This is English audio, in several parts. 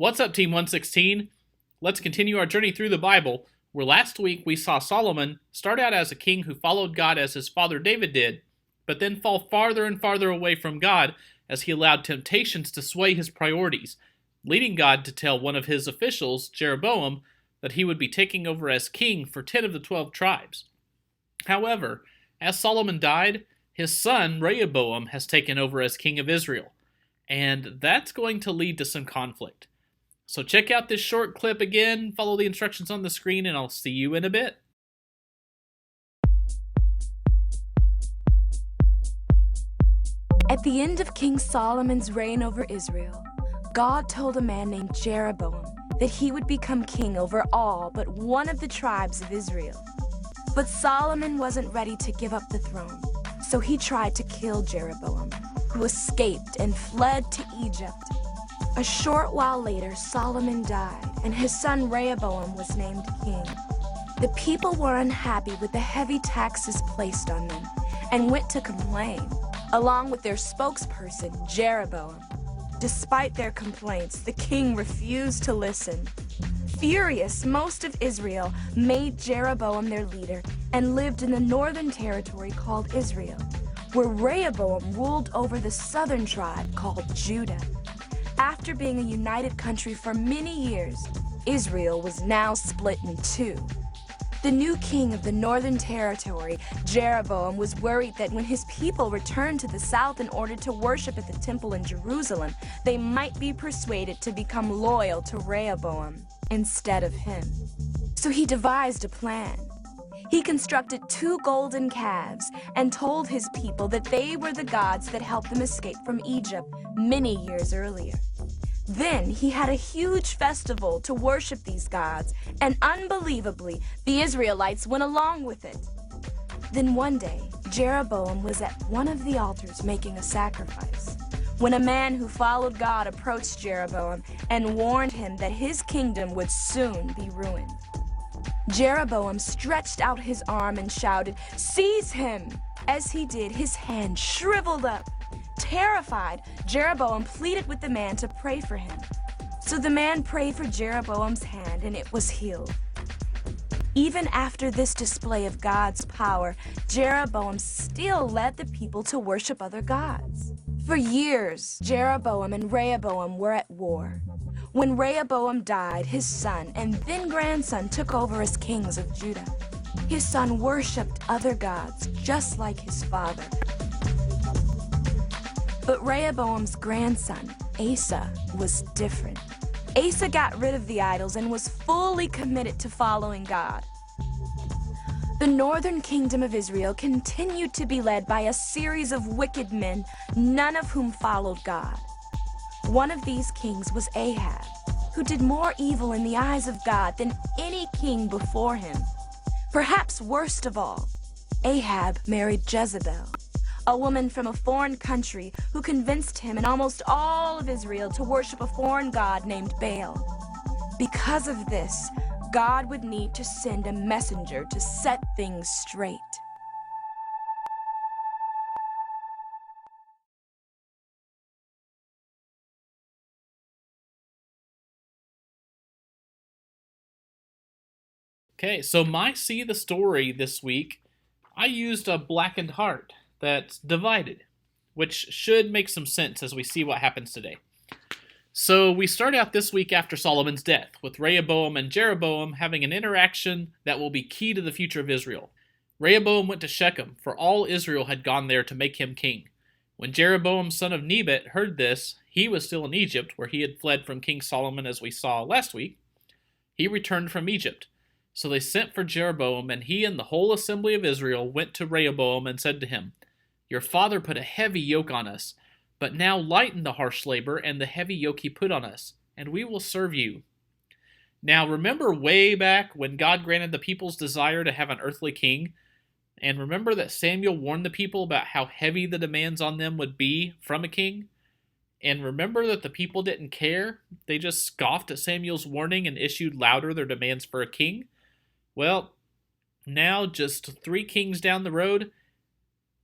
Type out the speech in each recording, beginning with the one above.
What's up, Team 116? Let's continue our journey through the Bible, where last week we saw Solomon start out as a king who followed God as his father David did, but then fall farther and farther away from God as he allowed temptations to sway his priorities, leading God to tell one of his officials, Jeroboam, that he would be taking over as king for 10 of the 12 tribes. However, as Solomon died, his son Rehoboam has taken over as king of Israel, and that's going to lead to some conflict. So check out this short clip again, follow the instructions on the screen, and I'll see you in a bit. At the end of King Solomon's reign over Israel, God told a man named Jeroboam that he would become king over all but one of the tribes of Israel. But Solomon wasn't ready to give up the throne, so he tried to kill Jeroboam, who escaped and fled to Egypt. A short while later, Solomon died, and his son Rehoboam was named king. The people were unhappy with the heavy taxes placed on them and went to complain, along with their spokesperson, Jeroboam. Despite their complaints, the king refused to listen. Furious, most of Israel made Jeroboam their leader and lived in the northern territory called Israel, where Rehoboam ruled over the southern tribe called Judah. After being a united country for many years, Israel was now split in two. The new king of the northern territory, Jeroboam, was worried that when his people returned to the south in order to worship at the temple in Jerusalem, they might be persuaded to become loyal to Rehoboam instead of him. So he devised a plan. He constructed 2 golden calves and told his people that they were the gods that helped them escape from Egypt many years earlier. Then he had a huge festival to worship these gods, and unbelievably, the Israelites went along with it. Then one day, Jeroboam was at one of the altars making a sacrifice, when a man who followed God approached Jeroboam and warned him that his kingdom would soon be ruined. Jeroboam stretched out his arm and shouted, "Seize him!" As he did, his hand shriveled up. Terrified, Jeroboam pleaded with the man to pray for him. So the man prayed for Jeroboam's hand, and it was healed. Even after this display of God's power, Jeroboam still led the people to worship other gods. For years, Jeroboam and Rehoboam were at war. When Rehoboam died, his son and then grandson took over as kings of Judah. His son worshipped other gods, just like his father. But Rehoboam's grandson, Asa, was different. Asa got rid of the idols and was fully committed to following God. The northern kingdom of Israel continued to be led by a series of wicked men, none of whom followed God. One of these kings was Ahab, who did more evil in the eyes of God than any king before him. Perhaps worst of all, Ahab married Jezebel, a woman from a foreign country who convinced him and almost all of Israel to worship a foreign god named Baal. Because of this, God would need to send a messenger to set things straight. Okay, so my See the Story this week, I used a blackened heart that's divided, which should make some sense as we see what happens today. So we start out this week after Solomon's death, with Rehoboam and Jeroboam having an interaction that will be key to the future of Israel. Rehoboam went to Shechem, for all Israel had gone there to make him king. When Jeroboam, son of Nebat, heard this, he was still in Egypt, where he had fled from King Solomon as we saw last week. He returned from Egypt. So they sent for Jeroboam, and he and the whole assembly of Israel went to Rehoboam and said to him, "Your father put a heavy yoke on us, but now lighten the harsh labor and the heavy yoke he put on us, and we will serve you." Now remember way back when God granted the people's desire to have an earthly king? And remember that Samuel warned the people about how heavy the demands on them would be from a king? And remember that the people didn't care? They just scoffed at Samuel's warning and issued louder their demands for a king? Well, now just 3 kings down the road,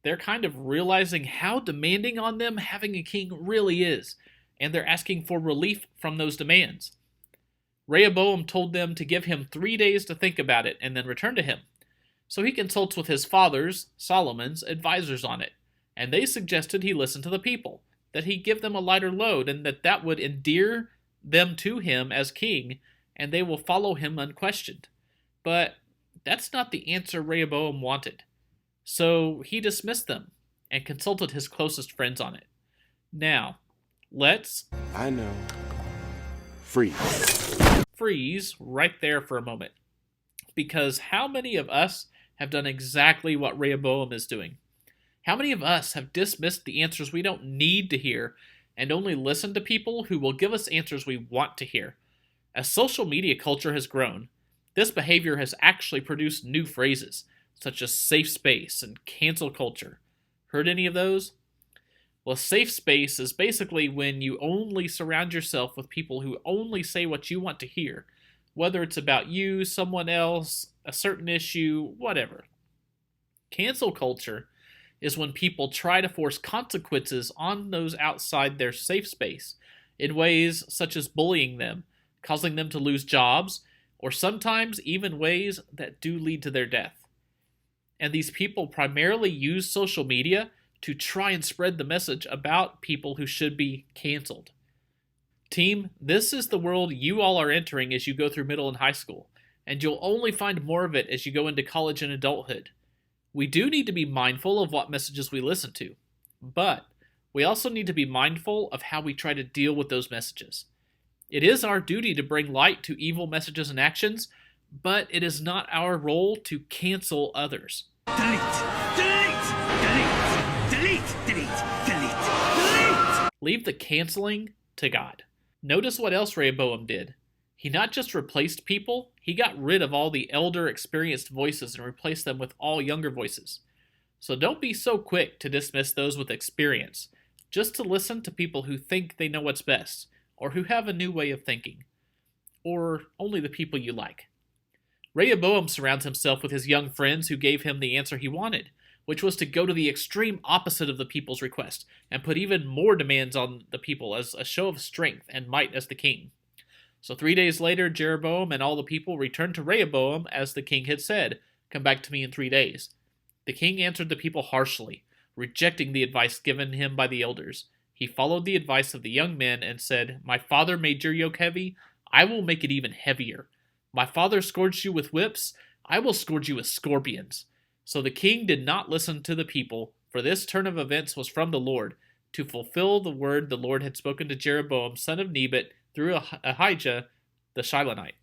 they're kind of realizing how demanding on them having a king really is. and they're asking for relief from those demands. Rehoboam told them to give him 3 days to think about it and then return to him. So he consults with his father's, Solomon's, advisors on it, and they suggested he listen to the people, that he give them a lighter load, and that would endear them to him as king, and they will follow him unquestioned. But that's not the answer Rehoboam wanted. So he dismissed them and consulted his closest friends on it. Now, let's freeze right there for a moment. Because how many of us have done exactly what Rehoboam is doing? How many of us have dismissed the answers we don't need to hear and only listened to people who will give us answers we want to hear? As social media culture has grown, this behavior has actually produced new phrases, such as safe space and cancel culture. Heard any of those? Well, safe space is basically when you only surround yourself with people who only say what you want to hear, whether it's about you, someone else, a certain issue, whatever. Cancel culture is when people try to force consequences on those outside their safe space in ways such as bullying them, causing them to lose jobs, or sometimes even ways that do lead to their death. And these people primarily use social media to try and spread the message about people who should be canceled. Team, this is the world you all are entering as you go through middle and high school, and you'll only find more of it as you go into college and adulthood. We do need to be mindful of what messages we listen to, but we also need to be mindful of how we try to deal with those messages. It is our duty to bring light to evil messages and actions, but it is not our role to cancel others. Delete! Leave the canceling to God. Notice what else Rehoboam did. He not just replaced people, he got rid of all the elder, experienced voices and replaced them with all younger voices. So don't be so quick to dismiss those with experience, just to listen to people who think they know what's best, or who have a new way of thinking, or only the people you like. Rehoboam surrounds himself with his young friends who gave him the answer he wanted, which was to go to the extreme opposite of the people's request, and put even more demands on the people as a show of strength and might as the king. So 3 days later, Jeroboam and all the people returned to Rehoboam as the king had said, "Come back to me in 3 days." The king answered the people harshly, rejecting the advice given him by the elders. He followed the advice of the young men and said, "My father made your yoke heavy, I will make it even heavier. My father scourged you with whips, I will scourge you with scorpions." So the king did not listen to the people, for this turn of events was from the Lord, to fulfill the word the Lord had spoken to Jeroboam, son of Nebat, through Ahijah the Shilonite.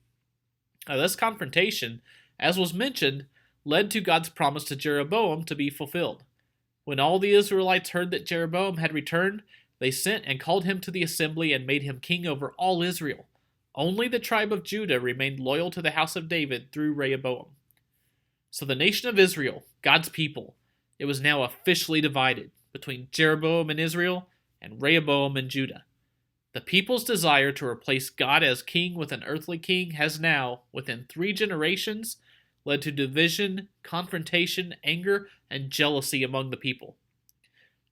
Now, this confrontation, as was mentioned, led to God's promise to Jeroboam to be fulfilled. When all the Israelites heard that Jeroboam had returned, they sent and called him to the assembly and made him king over all Israel. Only the tribe of Judah remained loyal to the house of David through Rehoboam. So the nation of Israel, God's people, it was now officially divided between Jeroboam and Israel and Rehoboam and Judah. The people's desire to replace God as king with an earthly king has now, within 3 generations, led to division, confrontation, anger, and jealousy among the people.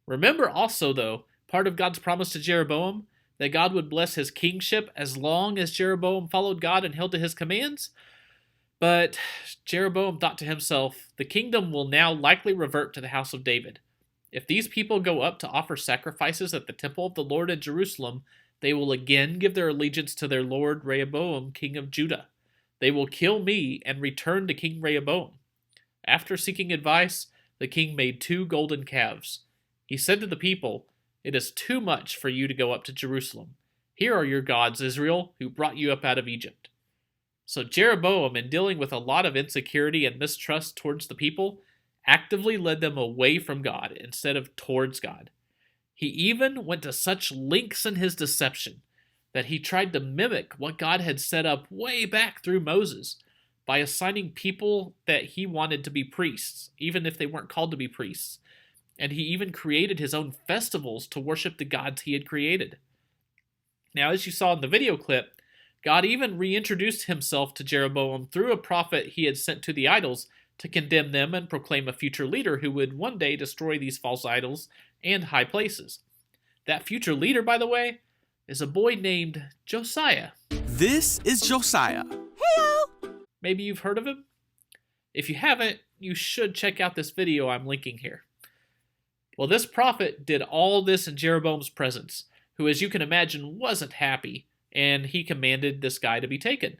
Remember also, though, part of God's promise to Jeroboam, that God would bless his kingship as long as Jeroboam followed God and held to his commands? But Jeroboam thought to himself, the kingdom will now likely revert to the house of David. If these people go up to offer sacrifices at the temple of the Lord in Jerusalem, they will again give their allegiance to their lord Rehoboam, king of Judah. They will kill me and return to King Rehoboam. After seeking advice, the king made 2 golden calves. He said to the people, "It is too much for you to go up to Jerusalem. Here are your gods, Israel, who brought you up out of Egypt." So Jeroboam, in dealing with a lot of insecurity and mistrust towards the people, actively led them away from God instead of towards God. He even went to such lengths in his deception that he tried to mimic what God had set up way back through Moses by assigning people that he wanted to be priests, even if they weren't called to be priests. And he even created his own festivals to worship the gods he had created. Now, as you saw in the video clip, God even reintroduced himself to Jeroboam through a prophet he had sent to the idols to condemn them and proclaim a future leader who would one day destroy these false idols and high places. That future leader, by the way, is a boy named Josiah. This is Josiah. Maybe you've heard of him? If you haven't, you should check out this video I'm linking here. Well, this prophet did all this in Jeroboam's presence, who, as you can imagine, wasn't happy, and he commanded this guy to be taken,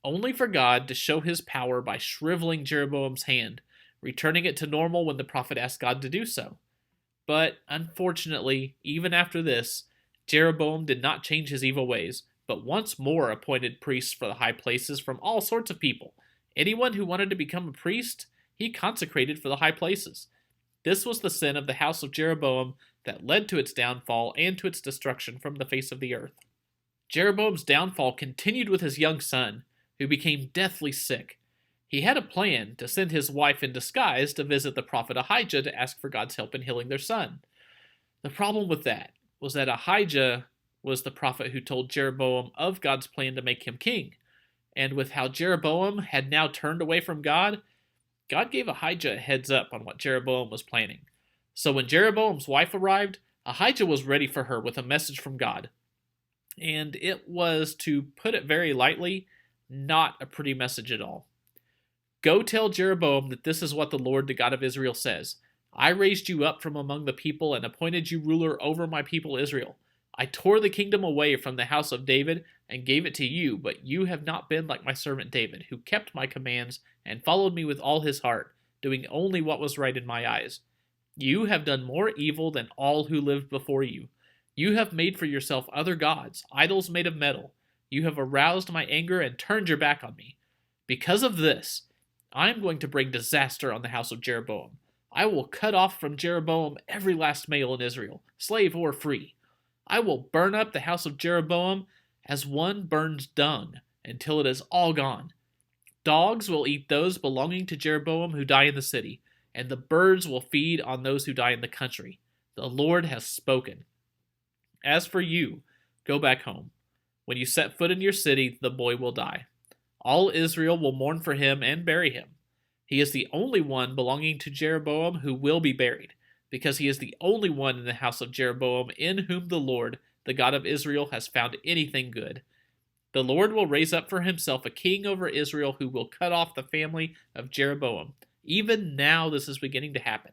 only for God to show his power by shriveling Jeroboam's hand, returning it to normal when the prophet asked God to do so. But, unfortunately, even after this, Jeroboam did not change his evil ways, but once more appointed priests for the high places from all sorts of people. Anyone who wanted to become a priest, he consecrated for the high places. This was the sin of the house of Jeroboam that led to its downfall and to its destruction from the face of the earth. Jeroboam's downfall continued with his young son, who became deathly sick. He had a plan to send his wife in disguise to visit the prophet Ahijah to ask for God's help in healing their son. The problem with that was that Ahijah was the prophet who told Jeroboam of God's plan to make him king. And with how Jeroboam had now turned away from God, God gave Ahijah a heads up on what Jeroboam was planning. So when Jeroboam's wife arrived, Ahijah was ready for her with a message from God. And it was, to put it very lightly, not a pretty message at all. Go tell Jeroboam that this is what the Lord, the God of Israel, says. I raised you up from among the people and appointed you ruler over my people Israel. I tore the kingdom away from the house of David and gave it to you, but you have not been like my servant David, who kept my commands and followed me with all his heart, doing only what was right in my eyes. You have done more evil than all who lived before you. You have made for yourself other gods, idols made of metal. You have aroused my anger and turned your back on me. Because of this, I am going to bring disaster on the house of Jeroboam. I will cut off from Jeroboam every last male in Israel, slave or free. I will burn up the house of Jeroboam as one burns dung until it is all gone. Dogs will eat those belonging to Jeroboam who die in the city, and the birds will feed on those who die in the country. The Lord has spoken. As for you, go back home. When you set foot in your city, the boy will die. All Israel will mourn for him and bury him. He is the only one belonging to Jeroboam who will be buried, because he is the only one in the house of Jeroboam in whom the Lord, the God of Israel, has found anything good. The Lord will raise up for himself a king over Israel who will cut off the family of Jeroboam. Even now this is beginning to happen.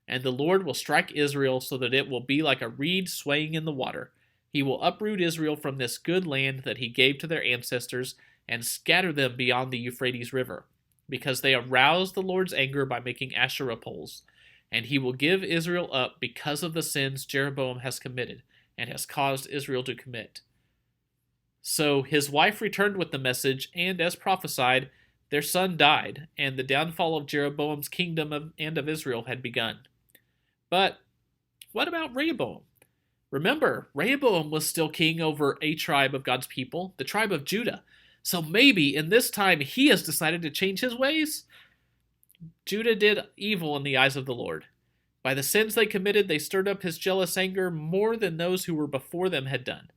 And the Lord will strike Israel so that it will be like a reed swaying in the water. He will uproot Israel from this good land that he gave to their ancestors and scatter them beyond the Euphrates River, because they aroused the Lord's anger by making Asherah poles. And he will give Israel up because of the sins Jeroboam has committed and has caused Israel to commit. So his wife returned with the message, and as prophesied, their son died, and the downfall of Jeroboam's kingdom and of Israel had begun. But what about Rehoboam? Remember, Rehoboam was still king over a tribe of God's people, the tribe of Judah. So maybe in this time he has decided to change his ways? Judah did evil in the eyes of the Lord. By the sins they committed, they stirred up his jealous anger more than those who were before them had done.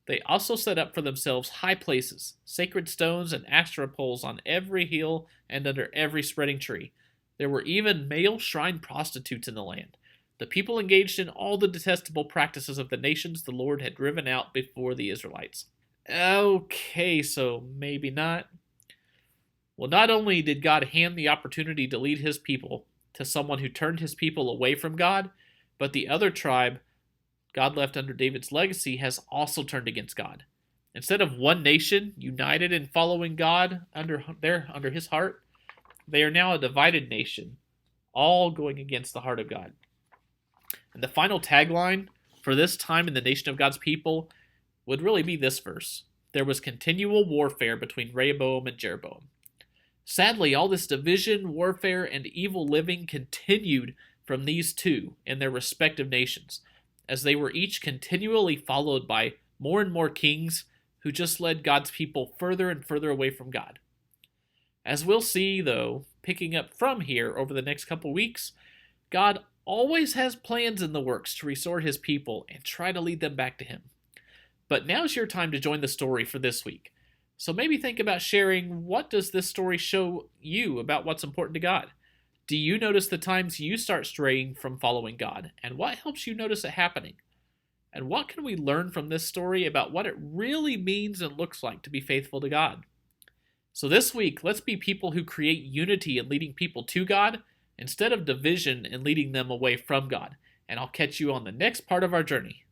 They also set up for themselves high places, sacred stones, and Asherah poles on every hill and under every spreading tree. There were even male shrine prostitutes in the land. The people engaged in all the detestable practices of the nations the Lord had driven out before the Israelites. Okay, so maybe not. Well, not only did God hand the opportunity to lead his people to someone who turned his people away from God, but the other tribe God left under David's legacy has also turned against God. Instead of one nation united in following God under his heart, they are now a divided nation, all going against the heart of God. And the final tagline for this time in the nation of God's people would really be this verse. There was continual warfare between Rehoboam and Jeroboam. Sadly, all this division, warfare, and evil living continued from these two in their respective nations, as they were each continually followed by more and more kings who just led God's people further and further away from God. As we'll see, though, picking up from here over the next couple weeks, God always has plans in the works to restore his people and try to lead them back to him. But now's your time to join the story for this week. So maybe think about sharing, what does this story show you about what's important to God? Do you notice the times you start straying from following God? And what helps you notice it happening? And what can we learn from this story about what it really means and looks like to be faithful to God? So this week, let's be people who create unity in leading people to God instead of division in leading them away from God. And I'll catch you on the next part of our journey.